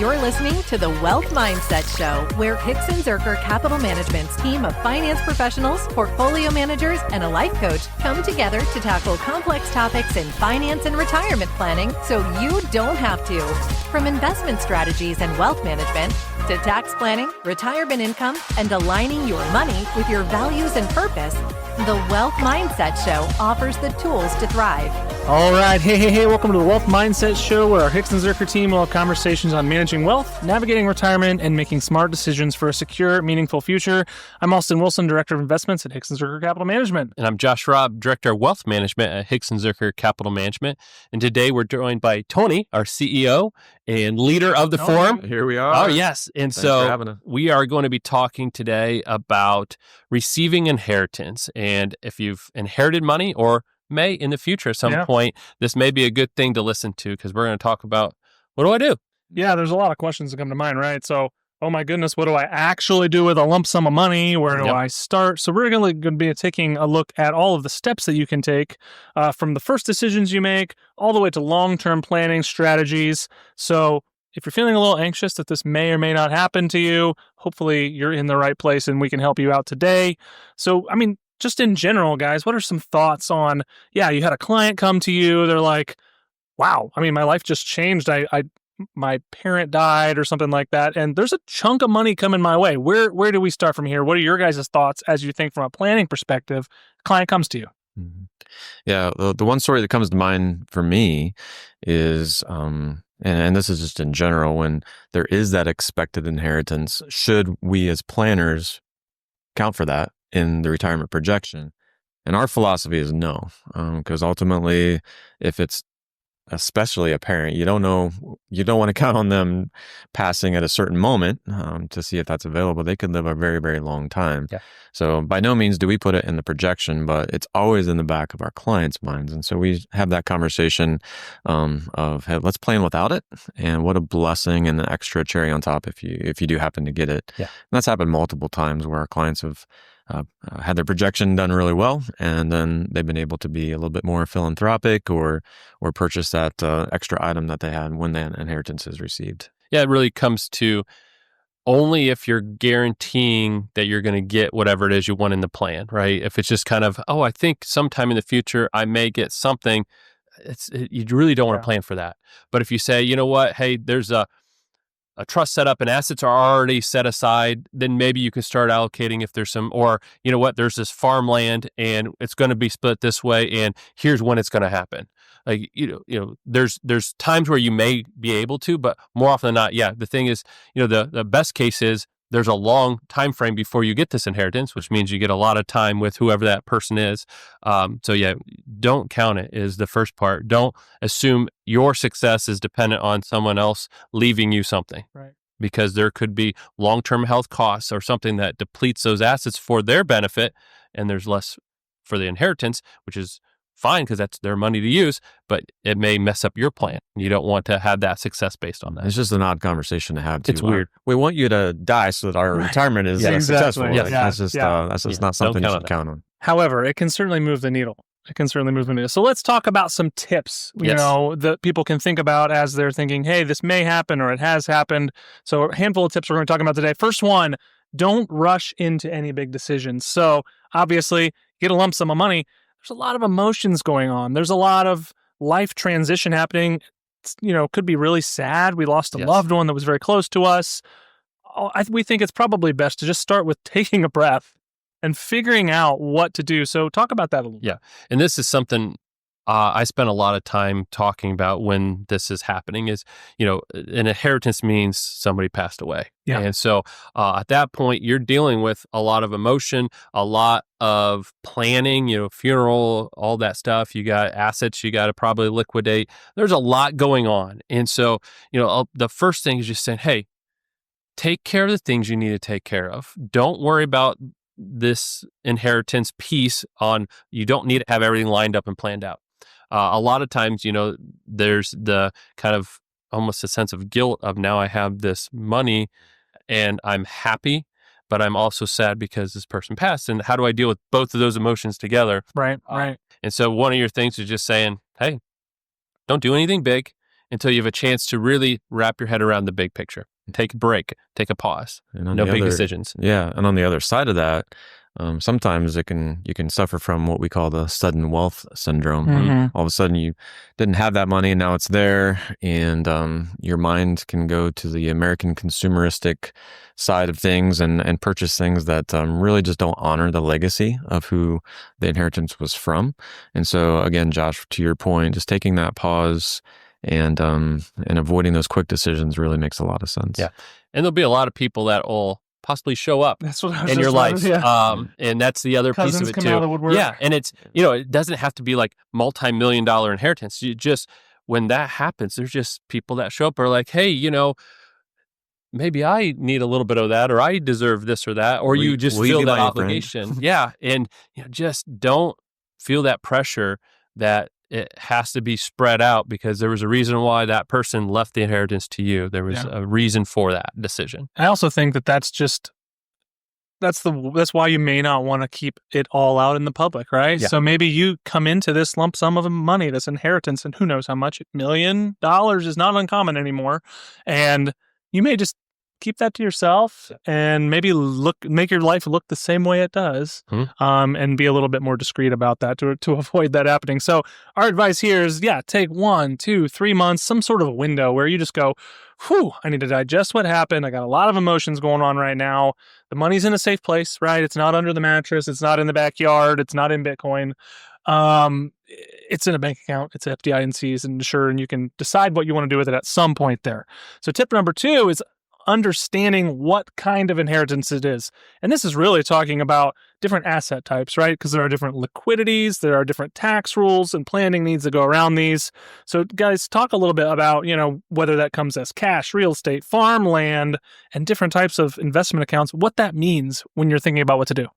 You're listening to the Wealth Mindset Show, where Hixon Zuercher Capital Management's team of finance professionals, portfolio managers, and a life coach come together to tackle complex topics in finance and retirement planning so you don't have to. From investment strategies and wealth management to tax planning, retirement income, and aligning your money with your values and purpose, the Wealth Mindset Show offers the tools to thrive. All right. Hey. Welcome to the Wealth Mindset Show, where our Hixon Zuercher team will have conversations on managing wealth, navigating retirement, and making smart decisions for a secure, meaningful future. I'm Austin Wilson, Director of Investments at Hixon Zuercher Capital Management. And I'm Josh Robb, Director of Wealth Management at Hixon Zuercher Capital Management. And today we're joined by Tony, our CEO and leader of the forum. Here we are. Oh, yes. And Thanks for having so us. we are going to be talking today about receiving inheritance. And if you've inherited money or may in the future at some point, this may be a good thing to listen to, because we're going to talk about, what do I do? Yeah, there's a lot of questions that come to mind, right? So, oh my goodness, what do I actually do with a lump sum of money? Where do I start? So we're going to be taking a look at all of the steps that you can take from the first decisions you make all the way to long-term planning strategies. So if you're feeling a little anxious that this may or may not happen to you, hopefully you're in the right place and we can help you out today. So, I mean, just in general, guys, what are some thoughts on, you had a client come to you, they're like, wow, I mean, my life just changed. My parent died or something like that, and there's a chunk of money coming my way. Where do we start from here? What are your guys' thoughts as you think from a planning perspective? Client comes to you. Mm-hmm. Yeah, the one story that comes to mind for me is, and this is just in general, when there is that expected inheritance, should we as planners count for that in the retirement projection? And our philosophy is no, because ultimately, if it's especially a parent, you don't want to count on them passing at a certain moment to see if that's available. They could live a very, very long time. Yeah. So by no means do we put it in the projection, but it's always in the back of our clients' minds. And so we have that conversation of, hey, let's plan without it. And what a blessing and an extra cherry on top if you do happen to get it. Yeah. And that's happened multiple times where our clients have had their projection done really well, and then they've been able to be a little bit more philanthropic or purchase that extra item that they had when that inheritance is received. Yeah, it really comes to only if you're guaranteeing that you're going to get whatever it is you want in the plan, right? If it's just kind of, I think sometime in the future I may get something, you really don't want to plan for that. But if you say, you know what, hey, there's a trust set up and assets are already set aside, then maybe you can start allocating if there's some, or you know what, there's this farmland and it's going to be split this way, and here's when it's going to happen. Like, there's times where you may be able to, but more often than not, the thing is, the best case is there's a long time frame before you get this inheritance, which means you get a lot of time with whoever that person is. Don't count it is the first part. Don't assume your success is dependent on someone else leaving you something. Right. Because there could be long-term health costs or something that depletes those assets for their benefit, and there's less for the inheritance, which is fine because that's their money to use, but it may mess up your plan. You don't want to have that success based on that. It's just an odd conversation to have. It's weird. We want you to die so that our retirement is successful. Yeah. That's just not something you should count on. However, it can certainly move the needle. So let's talk about some tips, that people can think about as they're thinking, hey, this may happen or it has happened. So a handful of tips we're going to talk about today. First one, don't rush into any big decisions. So obviously, get a lump sum of money. There's a lot of emotions going on. There's a lot of life transition happening. Could be really sad. We lost a loved one that was very close to us. We think it's probably best to just start with taking a breath and figuring out what to do. So talk about that a little bit. Yeah. And this is something I spent a lot of time talking about when this is happening is, an inheritance means somebody passed away. Yeah. And so at that point, you're dealing with a lot of emotion, a lot of planning, funeral, all that stuff. You got assets you got to probably liquidate. There's a lot going on. And so, the first thing is just saying, hey, take care of the things you need to take care of. Don't worry about this inheritance piece you don't need to have everything lined up and planned out. A lot of times, there's the kind of almost a sense of guilt of now I have this money and I'm happy, but I'm also sad because this person passed. And how do I deal with both of those emotions together? Right. And so one of your things is just saying, hey, don't do anything big until you have a chance to really wrap your head around the big picture. Take a break, take a pause. No big decisions. Yeah, and on the other side of that, sometimes you can suffer from what we call the sudden wealth syndrome. Mm-hmm. All of a sudden, you didn't have that money, and now it's there, and your mind can go to the American consumeristic side of things and purchase things that really just don't honor the legacy of who the inheritance was from. And so, again, Josh, to your point, just taking that pause and avoiding those quick decisions really makes a lot of sense. Yeah, and there'll be a lot of people that will possibly show up That's what I was in just your life. yeah. And that's the other Cousins piece of it come too. out of the woodwork. Yeah, and it's, it doesn't have to be like multi-million-dollar inheritance. You just, when that happens, there's just people that show up are like, hey, maybe I need a little bit of that, or I deserve this or that, or you just feel that obligation. Yeah, and just don't feel that pressure that it has to be spread out because there was a reason why that person left the inheritance to you. There was a reason for that decision. I also think that's why you may not want to keep it all out in the public, right? Yeah. So maybe you come into this lump sum of money, this inheritance, and who knows how much, $1 million is not uncommon anymore. And you may just keep that to yourself and maybe make your life look the same way it does, and be a little bit more discreet about that to avoid that happening. So our advice here is, take 1, 2, 3 months, some sort of a window where you just go, I need to digest what happened. I got a lot of emotions going on right now. The money's in a safe place, right? It's not under the mattress. It's not in the backyard. It's not in Bitcoin. It's in a bank account. It's FDIC's and insured, and you can decide what you want to do with it at some point there. So tip number 2 is understanding what kind of inheritance it is. And this is really talking about different asset types, right? Because there are different liquidities, there are different tax rules and planning needs that go around these. So guys, talk a little bit about, whether that comes as cash, real estate, farmland, and different types of investment accounts, what that means when you're thinking about what to do.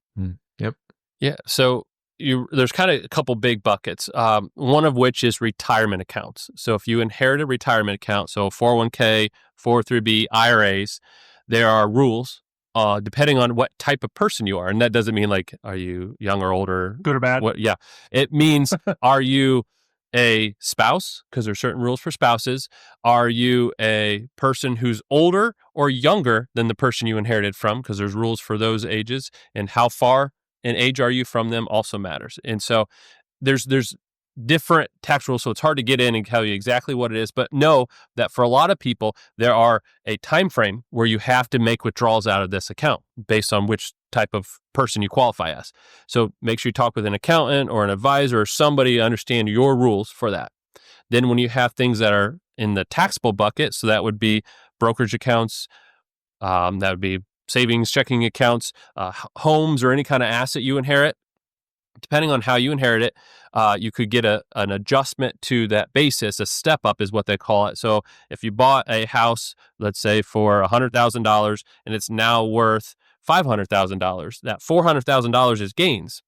Yep. Yeah. So there's kind of a couple big buckets, one of which is retirement accounts. So if you inherit a retirement account, so 401k, 403b, IRAs, there are rules depending on what type of person you are. And that doesn't mean like, are you young or older? Good or bad? Yeah. It means, are you a spouse? Because there's certain rules for spouses. Are you a person who's older or younger than the person you inherited from? Because there's rules for those ages. And how far in age are you from them also matters. And so there's different tax rules, so it's hard to get in and tell you exactly what it is, but know that for a lot of people, there are a time frame where you have to make withdrawals out of this account based on which type of person you qualify as. So make sure you talk with an accountant or an advisor or somebody to understand your rules for that. Then when you have things that are in the taxable bucket, so that would be brokerage accounts, that would be savings, checking accounts, homes, or any kind of asset you inherit. Depending on how you inherit it, you could get an adjustment to that basis. A step up is what they call it. So if you bought a house, let's say for $100,000 and it's now worth $500,000, that $400,000 is gains.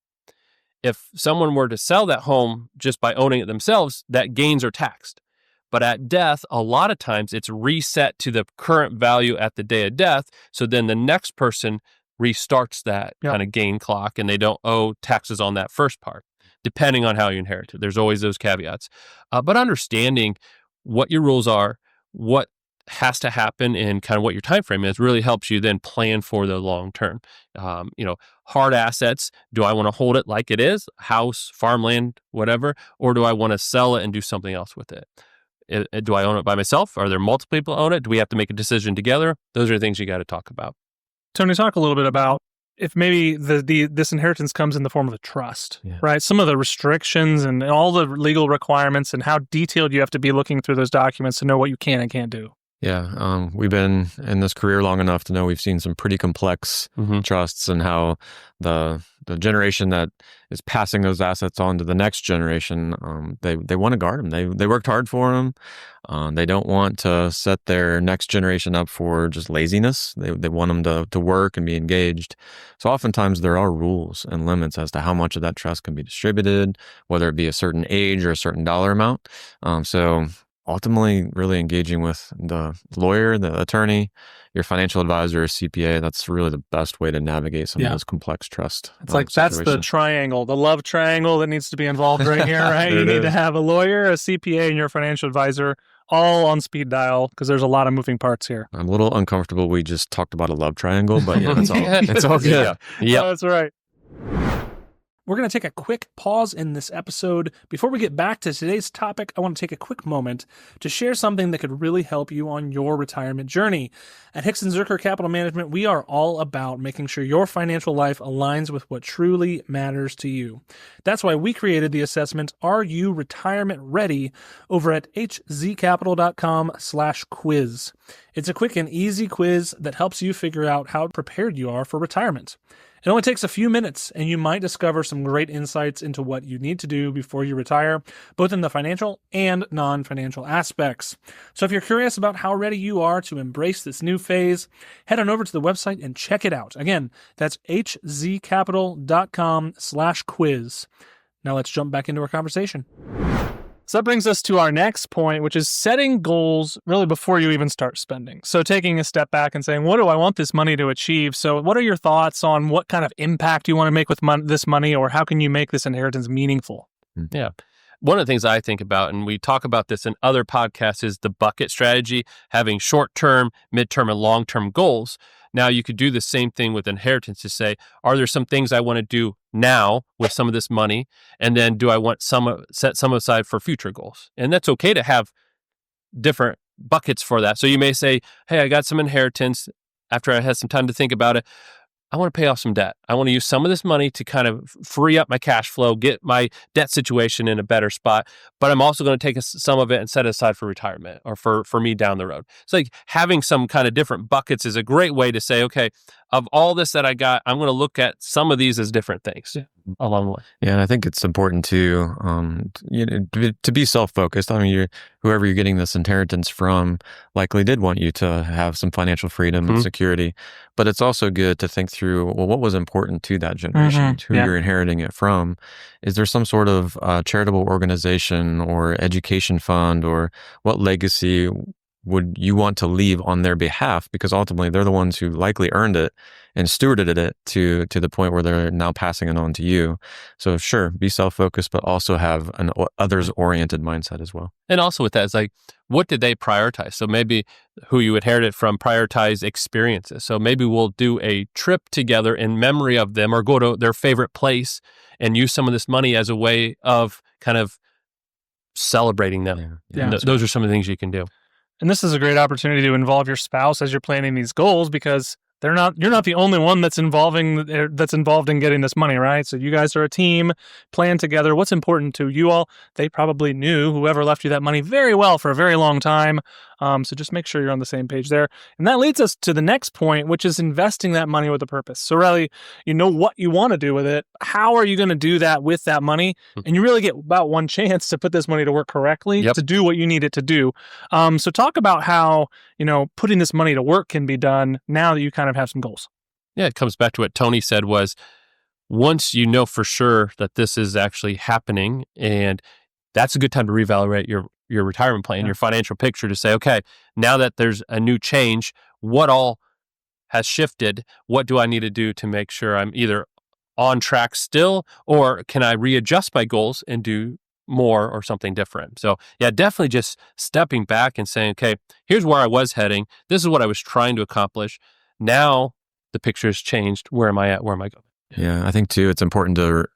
If someone were to sell that home just by owning it themselves, that gains are taxed. But at death, a lot of times it's reset to the current value at the day of death. So then the next person restarts that kind of gain clock and they don't owe taxes on that first part, depending on how you inherit it. There's always those caveats. But understanding what your rules are, what has to happen, and kind of what your time frame is really helps you then plan for the long term. Hard assets, do I want to hold it like it is, house, farmland, whatever, or do I want to sell it and do something else with it? Do I own it by myself? Are there multiple people own it? Do we have to make a decision together? Those are things you got to talk about. Tony, talk a little bit about if maybe this inheritance comes in the form of a trust, right? Some of the restrictions and all the legal requirements and how detailed you have to be looking through those documents to know what you can and can't do. Yeah, we've been in this career long enough to know we've seen some pretty complex trusts and how the generation that is passing those assets on to the next generation, they want to guard them. They worked hard for them. They don't want to set their next generation up for just laziness. They want them to work and be engaged. So oftentimes there are rules and limits as to how much of that trust can be distributed, whether it be a certain age or a certain dollar amount. So ultimately, really engaging with the lawyer, the attorney, your financial advisor, or CPA, that's really the best way to navigate some of those complex trust. It's like that's the triangle, the love triangle that needs to be involved right here, right? You need to have a lawyer, a CPA, and your financial advisor all on speed dial because there's a lot of moving parts here. I'm a little uncomfortable. We just talked about a love triangle, but yeah, it's all good. Yeah. That's right. We're going to take a quick pause in this episode. Before we get back to today's topic, I want to take a quick moment to share something that could really help you on your retirement journey. At Hixon Zuercher Capital Management, we are all about making sure your financial life aligns with what truly matters to you. That's why we created the assessment, Are You Retirement Ready? Over at hzcapital.com/quiz. It's a quick and easy quiz that helps you figure out how prepared you are for retirement. It only takes a few minutes, and you might discover some great insights into what you need to do before you retire, both in the financial and non-financial aspects. So if you're curious about how ready you are to embrace this new phase, head on over to the website and check it out. Again, that's hzcapital.com/quiz. Now let's jump back into our conversation. So that brings us to our next point, which is setting goals really before you even start spending. So taking a step back and saying, what do I want this money to achieve? So what are your thoughts on what kind of impact you want to make with this money, or how can you make this inheritance meaningful? Yeah. One of the things I think about, and we talk about this in other podcasts, is the bucket strategy, having short-term, mid-term, and long-term goals. Now, you could do the same thing with inheritance to say, are there some things I want to do now with some of this money? And then do I want set some aside for future goals? And that's okay to have different buckets for that. So you may say, hey, I got some inheritance. After I had some time to think about it, I want to pay off some debt. I want to use some of this money to kind of free up my cash flow, get my debt situation in a better spot. But I'm also going to take some of it and set it aside for retirement or for me down the road. It's like having some kind of different buckets is a great way to say, okay, of all this that I got, I'm going to look at some of these as different things along the way. Yeah, and I think it's important to be self-focused. I mean, whoever you're getting this inheritance from likely did want you to have some financial freedom and security, but it's also good to think through, well, what was important to that generation, who you're inheriting it from. Is there some sort of charitable organization or education fund, or what legacy would you want to leave on their behalf? Because ultimately they're the ones who likely earned it and stewarded it to the point where they're now passing it on to you. So sure, be self-focused, but also have an others-oriented mindset as well. And also with that, it's like, what did they prioritize? So maybe who you inherited from prioritize experiences. So maybe we'll do a trip together in memory of them, or go to their favorite place and use some of this money as a way of kind of celebrating them. Those are some of the things you can do. And this is a great opportunity to involve your spouse as you're planning these goals, because you're not the only one that's involved in getting this money, right? So you guys are a team, plan together. What's important to you all? They probably knew whoever left you that money very well for a very long time. So just make sure you're on the same page there. And that leads us to the next point, which is investing that money with a purpose. So really, you know what you want to do with it. How are you going to do that with that money? And you really get about one chance to put this money to work correctly, to do what you need it to do. So talk about how, putting this money to work can be done now that you kind of have some goals. Yeah, it comes back to what Tony said was, once you know for sure that this is actually happening, and that's a good time to reevaluate your retirement plan, your financial picture, to say, okay, now that there's a new change, what all has shifted? What do I need to do to make sure I'm either on track still, or can I readjust my goals and do more or something different? So yeah, definitely just stepping back and saying, okay, here's where I was heading. This is what I was trying to accomplish. Now the picture has changed. Where am I at? Where am I going? Yeah, I think too, it's important to,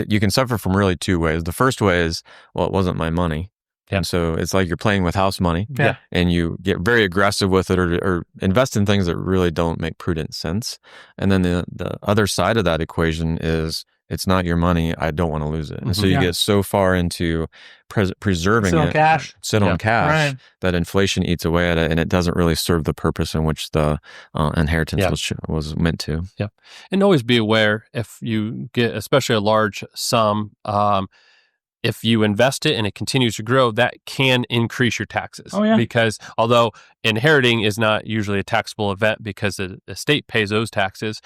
you can suffer from really two ways. The first way is, well, it wasn't my money. Yeah. And so it's like you're playing with house money, and you get very aggressive with it, or invest in things that really don't make prudent sense. And then the other side of that equation is, it's not your money, I don't want to lose it. And so you get so far into preserving sit on cash, that inflation eats away at it, and it doesn't really serve the purpose in which the inheritance was meant to. Yeah. And always be aware, if you get especially a large sum, if you invest it and it continues to grow, that can increase your taxes. Because although inheriting is not usually a taxable event because the estate pays those taxes,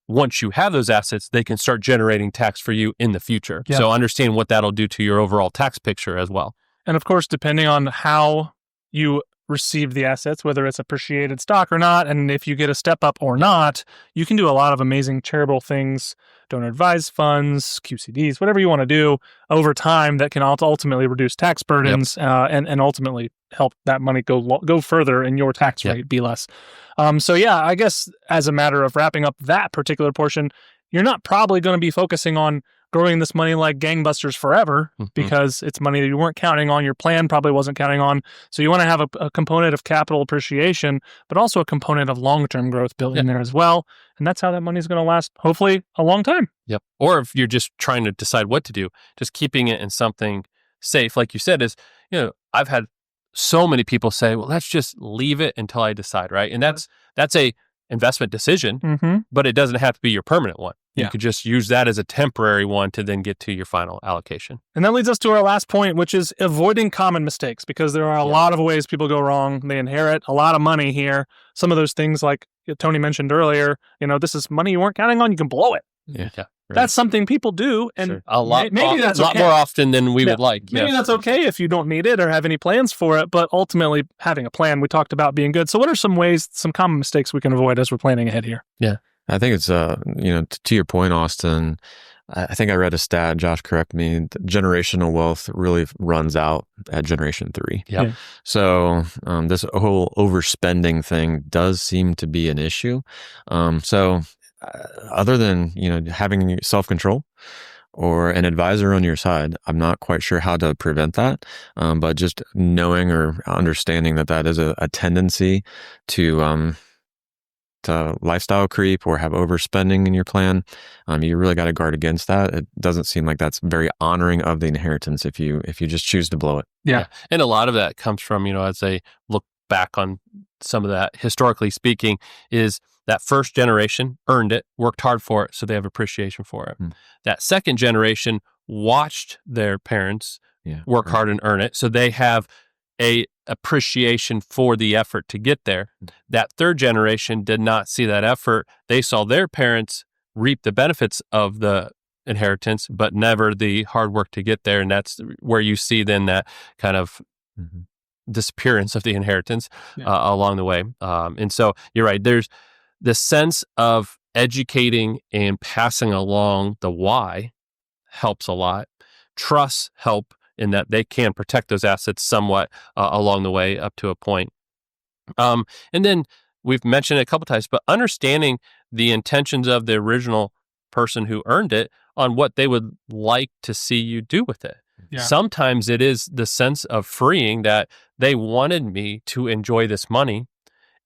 once you have those assets, they can start generating tax for you in the future. So understand what that'll do to your overall tax picture as well. And of course, depending on how you receive the assets, whether it's appreciated stock or not, and if you get a step up or not, you can do a lot of amazing charitable things donor advised funds, QCDs, whatever you want to do over time that can ultimately reduce tax burdens and ultimately help that money go further and your tax rate be less. So yeah, I guess as a matter of wrapping up that particular portion, you're not probably going to be focusing on growing this money like gangbusters forever because it's money that you weren't counting on, your plan probably wasn't counting on. So you want to have a component of capital appreciation, but also a component of long-term growth built in there as well. And that's how that money is going to last, hopefully, a long time. Yep. Or if you're just trying to decide what to do, just keeping it in something safe, like you said, is, I've had so many people say, well, let's just leave it until I decide, right? And that's a investment decision, but it doesn't have to be your permanent one. You could just use that as a temporary one to then get to your final allocation. And that leads us to our last point, which is avoiding common mistakes, because there are a lot of ways people go wrong. They inherit a lot of money here. Some of those things, like Tony mentioned earlier, this is money you weren't counting on, you can blow it. Yeah. That's something people do, and a lot maybe that's a lot more often than we would like. Maybe that's okay if you don't need it or have any plans for it, but ultimately having a plan, we talked about being good. So what are some common mistakes we can avoid as we're planning ahead here? Yeah. I think it's, to your point, Austin, I think I read a stat, Josh, correct me, generational wealth really runs out at generation 3. Yeah. So this whole overspending thing does seem to be an issue. Other than, having self-control or an advisor on your side, I'm not quite sure how to prevent that. But just knowing or understanding that is a tendency to lifestyle creep or have overspending in your plan, you really got to guard against that. It doesn't seem like that's very honoring of the inheritance if you just choose to blow it. Yeah. And a lot of that comes from, as they look back on some of that, historically speaking, is that first generation earned it, worked hard for it, so they have appreciation for it. That second generation watched their parents work hard and earn it, so they have a appreciation for the effort to get there. That third generation did not see that effort. They saw their parents reap the benefits of the inheritance, but never the hard work to get there. And that's where you see then that kind of disappearance of the inheritance along the way. And so you're right. There's the sense of educating and passing along the why helps a lot. Trusts help in that they can protect those assets somewhat along the way up to a point. And then we've mentioned it a couple times, but understanding the intentions of the original person who earned it on what they would like to see you do with it. Yeah. Sometimes it is the sense of freeing that they wanted me to enjoy this money,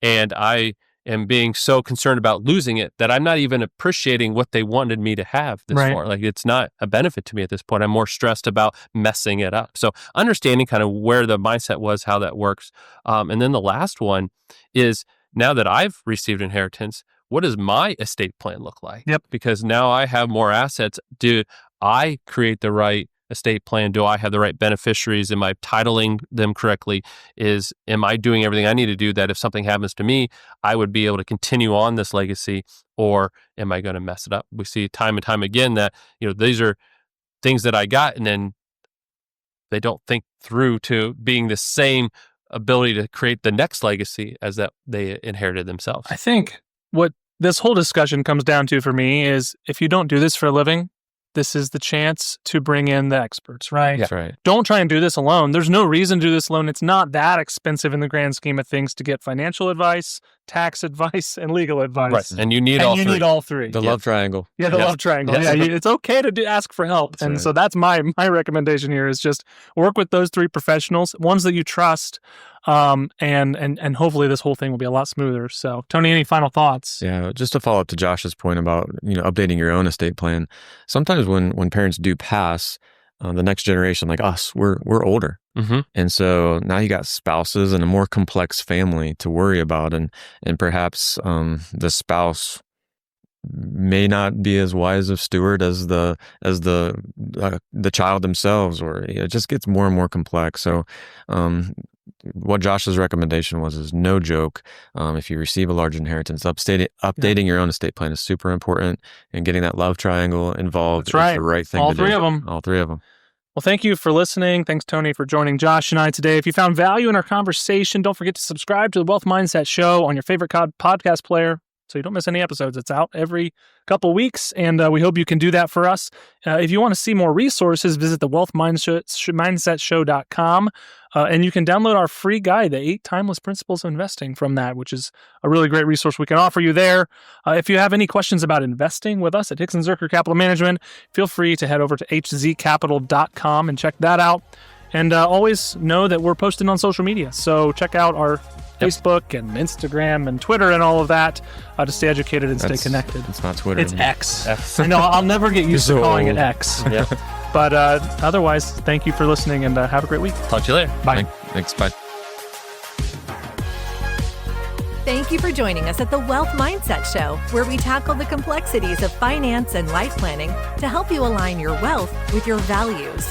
and I am being so concerned about losing it that I'm not even appreciating what they wanted me to have this for. Like, it's not a benefit to me at this point. I'm more stressed about messing it up. So understanding kind of where the mindset was, how that works. And then the last one is, now that I've received inheritance, what does my estate plan look like? Yep. Because now I have more assets. Do I create the right estate plan? Do I have the right beneficiaries? Am I titling them correctly? Am I doing everything I need to do that if something happens to me, I would be able to continue on this legacy, or am I going to mess it up? We see time and time again that, these are things that I got, and then they don't think through to being the same ability to create the next legacy as that they inherited themselves. I think what this whole discussion comes down to for me is, if you don't do this for a living, this is the chance to bring in the experts, right? That's right. Don't try and do this alone. There's no reason to do this alone. It's not that expensive in the grand scheme of things to get financial advice, tax advice, and legal advice. Right. And you need all three. The love triangle. Yeah, the love triangle. Yeah, it's okay to ask for help. That's and so that's my recommendation here, is just work with those three professionals, ones that you trust, and hopefully this whole thing will be a lot smoother. So, Tony, any final thoughts? Yeah, just to follow up to Josh's point about updating your own estate plan. Sometimes when parents do pass, the next generation, like us, we're older, and so now you got spouses and a more complex family to worry about, and perhaps the spouse may not be as wise of steward as the child themselves, or it just gets more and more complex. So what Josh's recommendation is no joke. If you receive a large inheritance, updating your own estate plan is super important, and getting that love triangle involved is the right thing to do. All three of them. Well, thank you for listening. Thanks, Tony, for joining Josh and I today. If you found value in our conversation, don't forget to subscribe to the Wealth Mindset Show on your favorite podcast player. so you don't miss any episodes. It's out every couple weeks, and we hope you can do that for us. If you want to see more resources, visit the wealthmindsetshow.com, and you can download our free guide, The 8 Timeless Principles of Investing, from that, which is a really great resource we can offer you there. If you have any questions about investing with us at Hixon Zuercher Capital Management, feel free to head over to hzcapital.com and check that out. And always know that we're posted on social media, so check out our Facebook and Instagram and Twitter and all of that to stay educated and stay connected. It's not Twitter. It's X. I know, I'll never get used to calling it X. Yeah. But otherwise, thank you for listening, and have a great week. Talk to you later. Bye. Thanks. Bye. Thank you for joining us at the Wealth Mindset Show, where we tackle the complexities of finance and life planning to help you align your wealth with your values.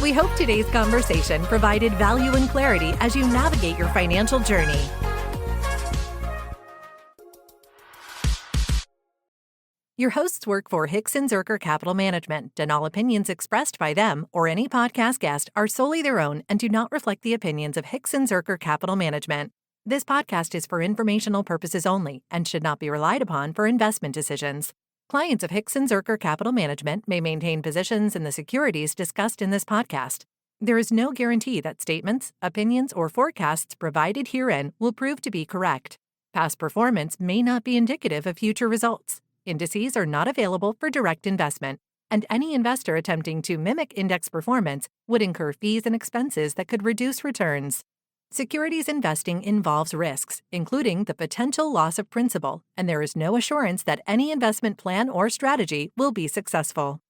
We hope today's conversation provided value and clarity as you navigate your financial journey. Your hosts work for Hixon Zuercher Capital Management, and all opinions expressed by them or any podcast guest are solely their own and do not reflect the opinions of Hixon Zuercher Capital Management. This podcast is for informational purposes only and should not be relied upon for investment decisions. Clients of Hixon Zuercher Capital Management may maintain positions in the securities discussed in this podcast. There is no guarantee that statements, opinions, or forecasts provided herein will prove to be correct. Past performance may not be indicative of future results. Indices are not available for direct investment, and any investor attempting to mimic index performance would incur fees and expenses that could reduce returns. Securities investing involves risks, including the potential loss of principal, and there is no assurance that any investment plan or strategy will be successful.